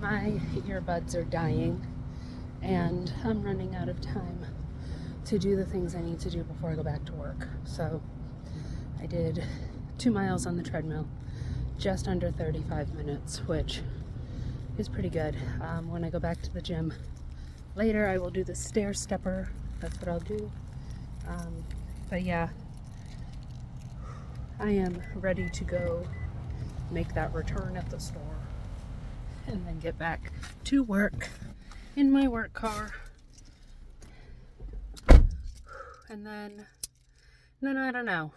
My earbuds are dying and I'm running out of time to do the things I need to do before I go back to work. So I did 2 miles on the treadmill, just under 35 minutes, which is pretty good. When I go back to the gym later, I will do the stair stepper. That's what I'll do. But yeah, I am ready to go make that return at the store and then get back to work in my work car. And then I don't know,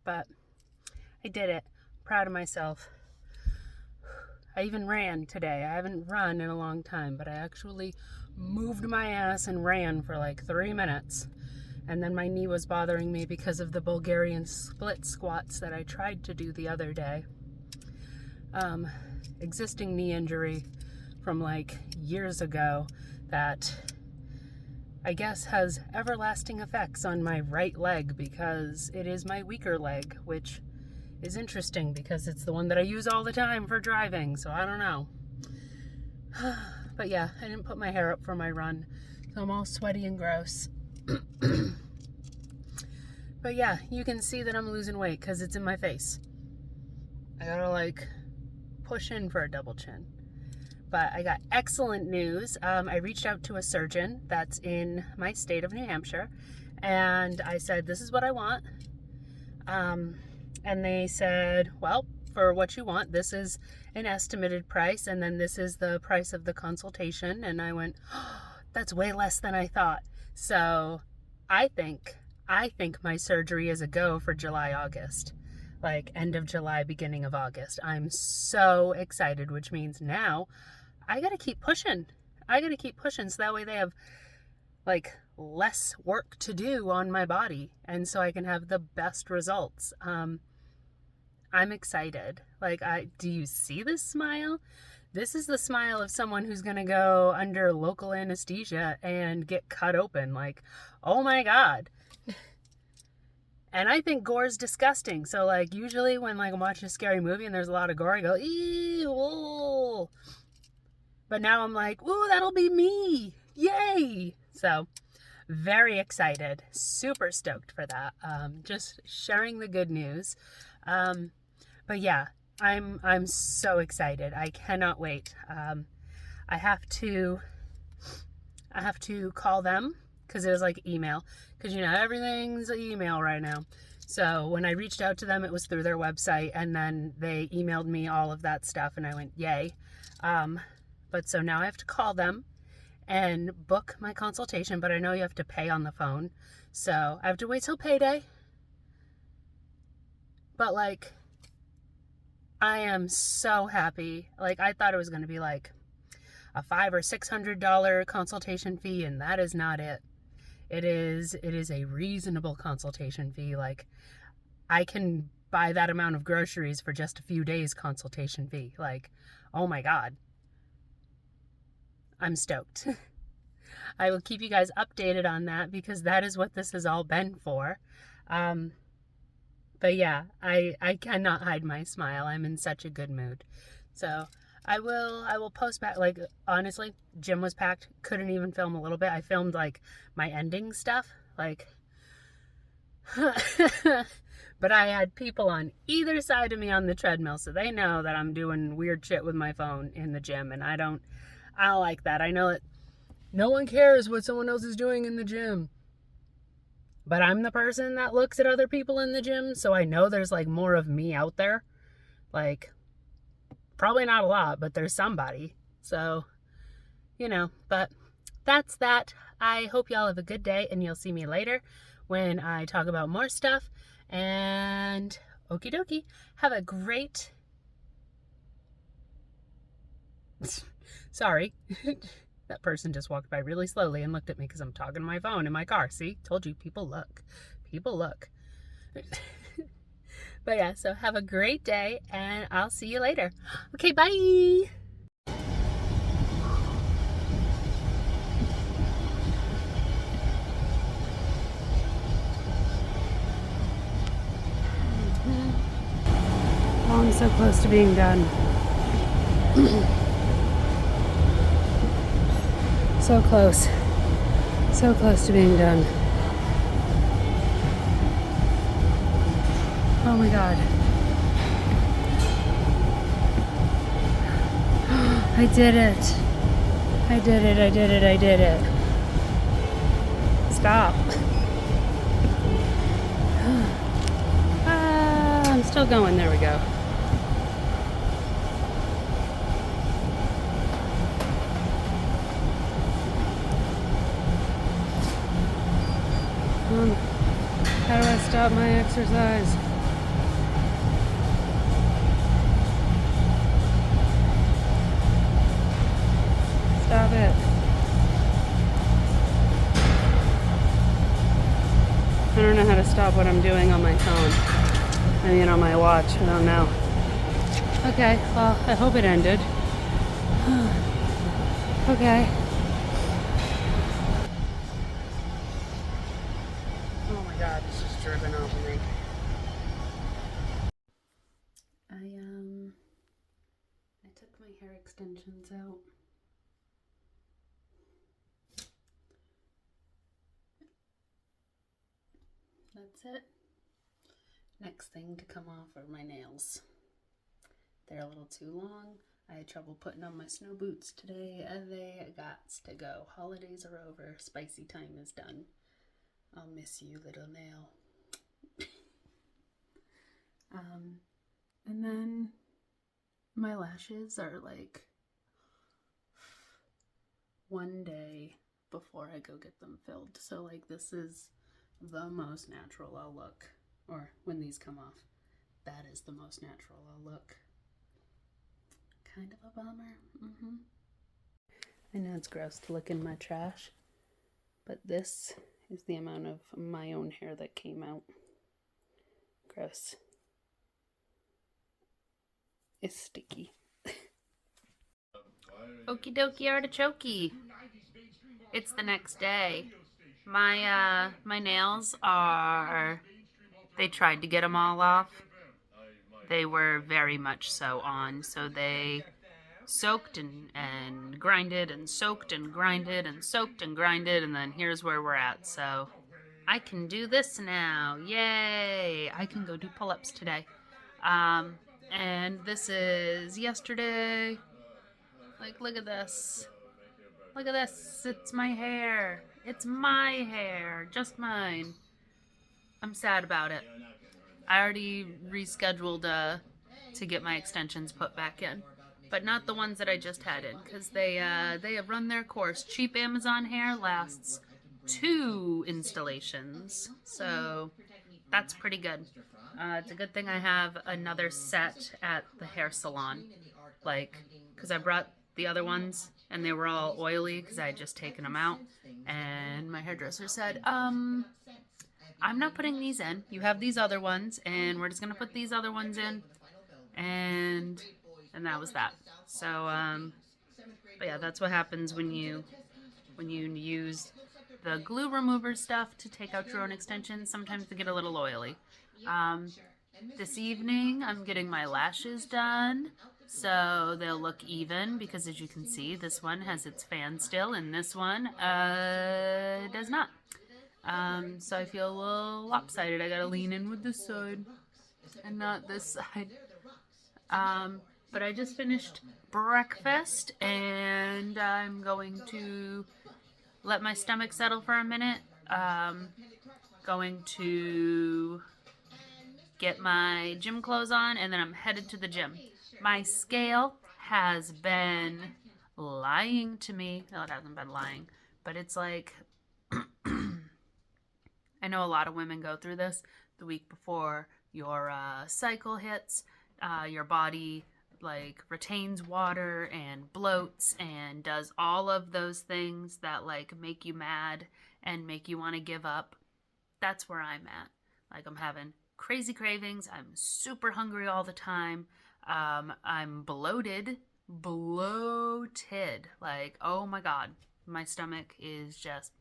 but I did it. Proud of myself. I even ran today. I haven't run in a long time, but I actually moved my ass and ran for like 3 minutes. And then my knee was bothering me because of the Bulgarian split squats that I tried to do the other day. Existing knee injury from like years ago that I guess has everlasting effects on my right leg because it is my weaker leg, which is interesting because it's the one that I use all the time for driving, so I don't know. But yeah, I didn't put my hair up for my run, so I'm all sweaty and gross. But yeah, you can see that I'm losing weight because it's in my face. I gotta like push in for a double chin. But I got excellent news. I reached out to a surgeon that's in my state of New Hampshire, and I said, this is what I want. And they said, well, for what you want, this is an estimated price, and then this is the price of the consultation. And I went, oh, that's way less than I thought. So I think my surgery is a go for July, August. Like end of July, beginning of August. I'm so excited, which means now I gotta keep pushing. So that way they have like less work to do on my body, and so I can have the best results. I'm excited. Like, do you see this smile? This is the smile of someone who's gonna go under local anesthesia and get cut open. Like, oh my God. And I think gore is disgusting. So like usually when like I'm watching a scary movie and there's a lot of gore, I go, ew, whoa. But now I'm like, ooh, that'll be me. Yay. So very excited. Super stoked for that. Just sharing the good news. But yeah, I'm so excited. I cannot wait. I have to call them because it was like email. Because, you know, everything's email right now. So when I reached out to them, it was through their website. And then they emailed me all of that stuff. And I went, yay. But so now I have to call them and book my consultation. But I know you have to pay on the phone. So I have to wait till payday. But, like, I am so happy. Like, I thought it was going to be like a $500 or $600 consultation fee. And that is not it. It is a reasonable consultation fee. Like, I can buy that amount of groceries for just a few days consultation fee. Like, oh my God. I'm stoked. I will keep you guys updated on that because that is what this has all been for. But yeah, I cannot hide my smile. I'm in such a good mood. So I will post back. Like, honestly, gym was packed. Couldn't even film a little bit. I filmed like my ending stuff. Like, but I had people on either side of me on the treadmill, so they know that I'm doing weird shit with my phone in the gym, and I don't like that. I know that no one cares what someone else is doing in the gym. But I'm the person that looks at other people in the gym, so I know there's like more of me out there. Like, probably not a lot, but there's somebody. So, you know, but that's that. I hope y'all have a good day, and you'll see me later when I talk about more stuff. And okie dokie. Have a great... Sorry. That person just walked by really slowly and looked at me because I'm talking to my phone in my car. See? Told you, people look. People look. But yeah, so have a great day, and I'll see you later. Okay, bye! Oh, I'm so close to being done. So close. So close to being done. Oh my God. I did it. I did it, I did it, I did it. Stop. I'm still going, there we go. How do I stop my exercise? Stop it. I don't know how to stop what I'm doing on my phone. I mean on my watch, I don't know. Okay, well, I hope it ended. Okay. Oh my God, it's just driven over me. I took my hair extensions out. That's it. Next thing to come off are my nails. They're a little too long. I had trouble putting on my snow boots today, and they got to go. Holidays are over. Spicy time is done. I'll miss you, little nail. And then my lashes are like one day before I go get them filled. So like this is the most natural I'll look. Or when these come off, that is the most natural I'll look. Kind of a bummer. I know it's gross to look in my trash, but this is the amount of my own hair that came out. Gross. It's sticky. Okie dokie artichoke. It's the next day. My nails are, they tried to get them all off. They were very much so on, so they soaked and grinded and soaked and grinded and soaked and grinded, and then here's where we're at. So I can do this now. Yay! I can go do pull-ups today. And this is yesterday. Like, look at this. Look at this. It's my hair. It's my hair. Just mine. I'm sad about it. I already rescheduled to get my extensions put back in. But not the ones that I just had in, because they have run their course. Cheap Amazon hair lasts 2 installations. So that's pretty good. It's a good thing I have another set at the hair salon. Like, because I brought the other ones and they were all oily because I had just taken them out. And my hairdresser said, I'm not putting these in. You have these other ones and we're just going to put these other ones in. And that was that. So, but yeah, that's what happens when you use the glue remover stuff to take out your own extensions. Sometimes they get a little oily. This evening, I'm getting my lashes done, so they'll look even, because as you can see, this one has its fan still, and this one does not. So I feel a little lopsided. I gotta lean in with this side and not this side. But I just finished breakfast, and I'm going to let my stomach settle for a minute. Going to get my gym clothes on, and then I'm headed to the gym. My scale has been lying to me. No, it hasn't been lying, but it's like, I know a lot of women go through this the week before your cycle hits. Your body like retains water and bloats and does all of those things that like make you mad and make you want to give up. That's where I'm at. Like, I'm having crazy cravings. I'm super hungry all the time. I'm bloated. Like, oh my God, my stomach is just,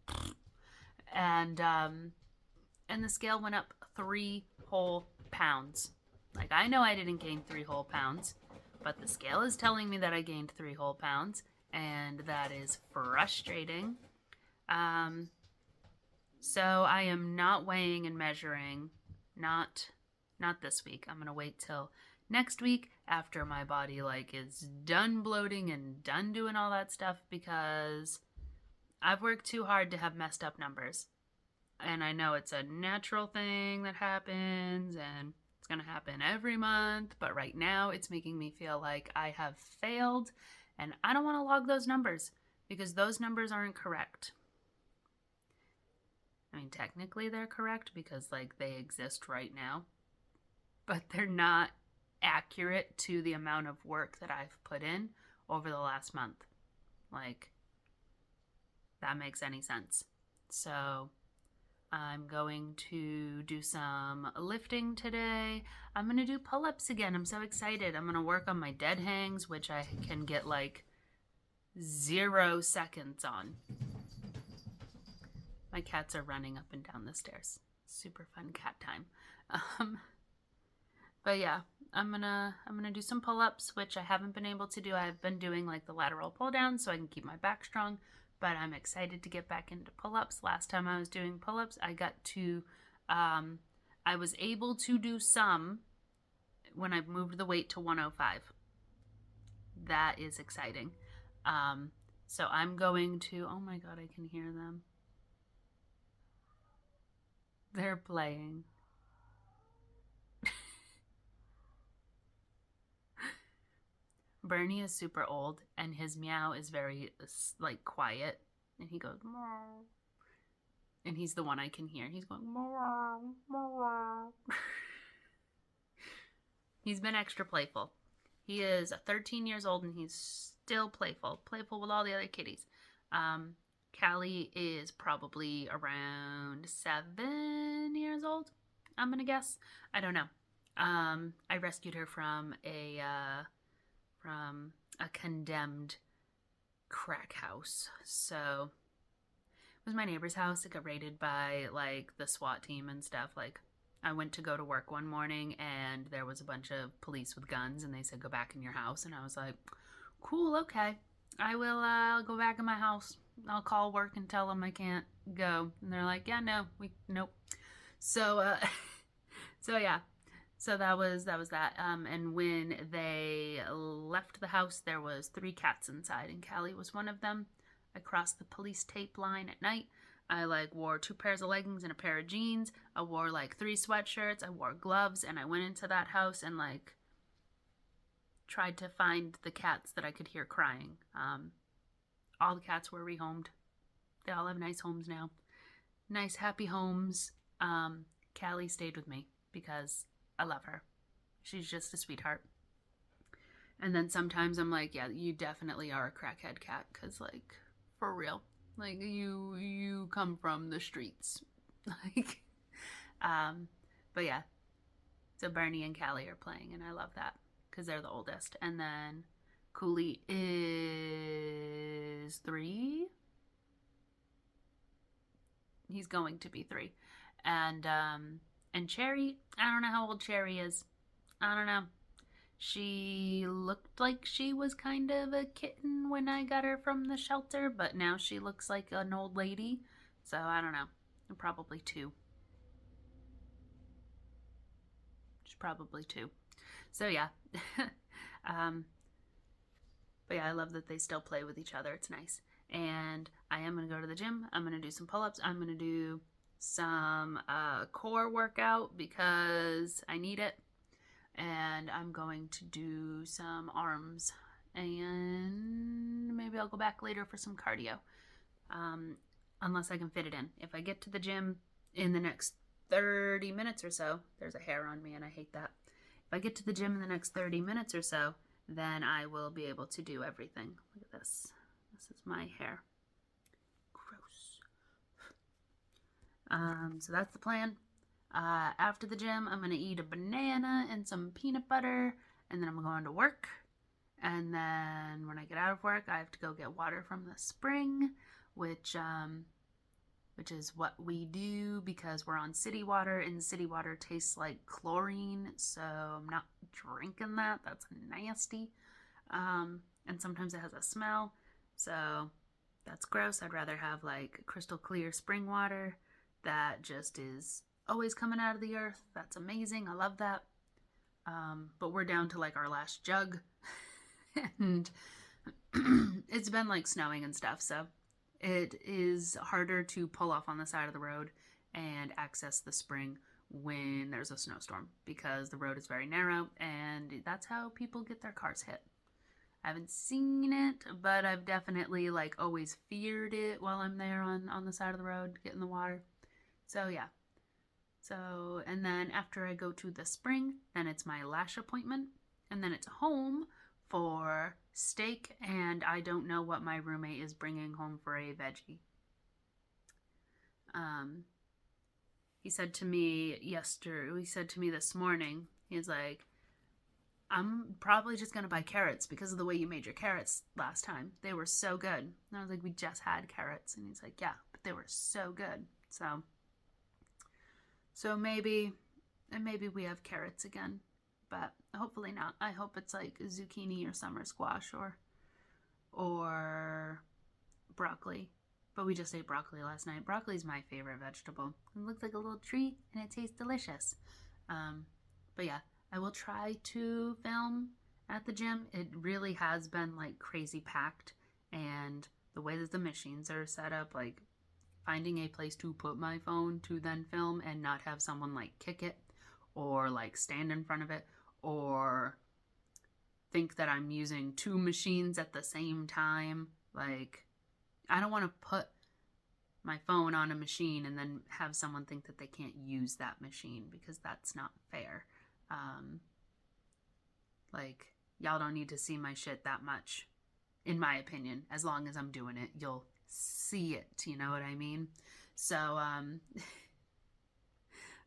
and the scale went up 3 whole pounds. Like, I know I didn't gain 3 whole pounds, but the scale is telling me that I gained 3 whole pounds, and that is frustrating. So I am not weighing and measuring, not this week. I'm gonna wait till next week after my body like is done bloating and done doing all that stuff, because I've worked too hard to have messed up numbers. And I know it's a natural thing that happens and it's going to happen every month, but right now it's making me feel like I have failed, and I don't want to log those numbers because those numbers aren't correct. I mean, technically they're correct because like they exist right now, but they're not accurate to the amount of work that I've put in over the last month. Like, that makes any sense. So I'm going to do some lifting today. I'm going to do pull-ups again. I'm so excited. I'm going to work on my dead hangs, which I can get like 0 seconds on. My cats are running up and down the stairs. Super fun cat time. But yeah, I'm gonna do some pull-ups, which I haven't been able to do. I've been doing like the lateral pull down so I can keep my back strong, but I'm excited to get back into pull-ups. Last time I was doing pull-ups, I was able to do some when I moved the weight to 105. That is exciting. So I'm going to, oh my God, I can hear them. They're playing. Bernie is super old, and his meow is very like quiet, and he goes meow, and he's the one I can hear. He's going meow, meow. He's been extra playful. He is 13 years old, and he's still playful with all the other kitties. Callie is probably around 7 years old, I'm gonna guess. I don't know. I rescued her from a condemned crack house. So it was my neighbor's house. It got raided by like the SWAT team and stuff. Like, I went to go to work one morning and there was a bunch of police with guns, and they said, go back in your house. And I was like, cool, okay. I will go back in my house. I'll call work and tell them I can't go. And they're like, yeah, nope. So, so yeah. So that was that. And when they left the house, there was 3 cats inside, and Callie was one of them. I crossed the police tape line at night. I like wore 2 pairs of leggings and a pair of jeans. I wore like 3 sweatshirts. I wore gloves, and I went into that house and like tried to find the cats that I could hear crying. All the cats were rehomed. They all have nice homes now. Nice, happy homes. Callie stayed with me because I love her. She's just a sweetheart. And then sometimes I'm like, yeah, you definitely are a crackhead cat, because like, for real, like you come from the streets. Like, but yeah. So Bernie and Callie are playing, and I love that because they're the oldest. And then Cooley is 3. He's going to be 3. And Cherry, I don't know how old Cherry is. I don't know. She looked like she was kind of a kitten when I got her from the shelter, but now she looks like an old lady. So I don't know. Probably 2. She's probably 2. So yeah. But yeah, I love that they still play with each other. It's nice. And I am going to go to the gym. I'm going to do some pull-ups. I'm going to do some core workout because I need it. And I'm going to do some arms. And maybe I'll go back later for some cardio. Unless I can fit it in. If I get to the gym in the next 30 minutes or so, there's a hair on me and I hate that. If I get to the gym in the next 30 minutes or so, then I will be able to do everything. Look at this. This is my hair. Gross. So that's the plan. After the gym, I'm going to eat a banana and some peanut butter, and then I'm going to work. And then when I get out of work, I have to go get water from the spring, which is what we do because we're on city water, and city water tastes like chlorine, so I'm not drinking that. That's nasty. And sometimes it has a smell. So that's gross. I'd rather have like crystal clear spring water that just is always coming out of the earth. That's amazing. I love that. But we're down to like our last jug. And it's been like snowing and stuff, so it is harder to pull off on the side of the road and access the spring when there's a snowstorm because the road is very narrow and that's how people get their cars hit. I haven't seen it, but I've definitely like always feared it while I'm there on the side of the road getting the water. So yeah. So, and then after I go to the spring, then it's my lash appointment, and then it's home for steak, and I don't know what my roommate is bringing home for a veggie. He said to me this morning, he's like, I'm probably just going to buy carrots because of the way you made your carrots last time. They were so good. And I was like, we just had carrots. And he's like, yeah, but they were so good. So maybe we have carrots again, but hopefully not. I hope it's like zucchini or summer squash or broccoli. But we just ate broccoli last night. Broccoli is my favorite vegetable. It looks like a little tree and it tastes delicious. But yeah, I will try to film at the gym. It really has been like crazy packed, and the way that the machines are set up, like finding a place to put my phone to then film and not have someone like kick it or like stand in front of it or think that I'm using two machines at the same time. Like, I don't want to put my phone on a machine and then have someone think that they can't use that machine because that's not fair. Like, y'all don't need to see my shit that much, in my opinion. As long as I'm doing it, you'll see it, you know what I mean? So,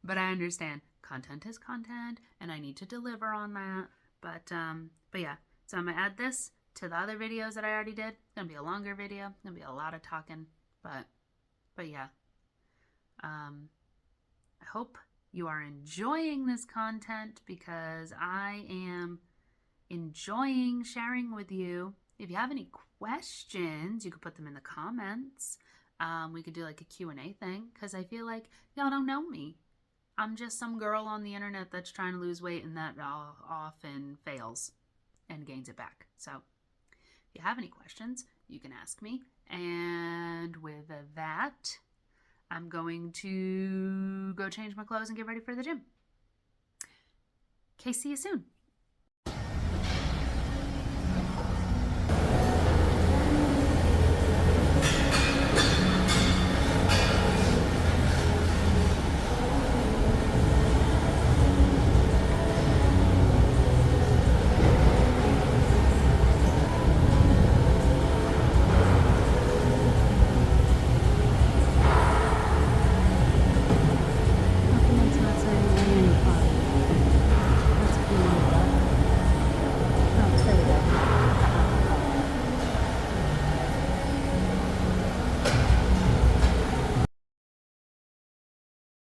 but I understand content is content and I need to deliver on that. But yeah, so I'm gonna add this to the other videos that I already did. It's gonna be a longer video, it's gonna be a lot of talking, but yeah. I hope you are enjoying this content because I am enjoying sharing with you. If you have any questions, you could put them in the comments. We could do like a Q&A thing because I feel like y'all don't know me. I'm just some girl on the internet that's trying to lose weight and that often fails and gains it back. So if you have any questions, you can ask me. And with that, I'm going to go change my clothes and get ready for the gym. Okay, see you soon.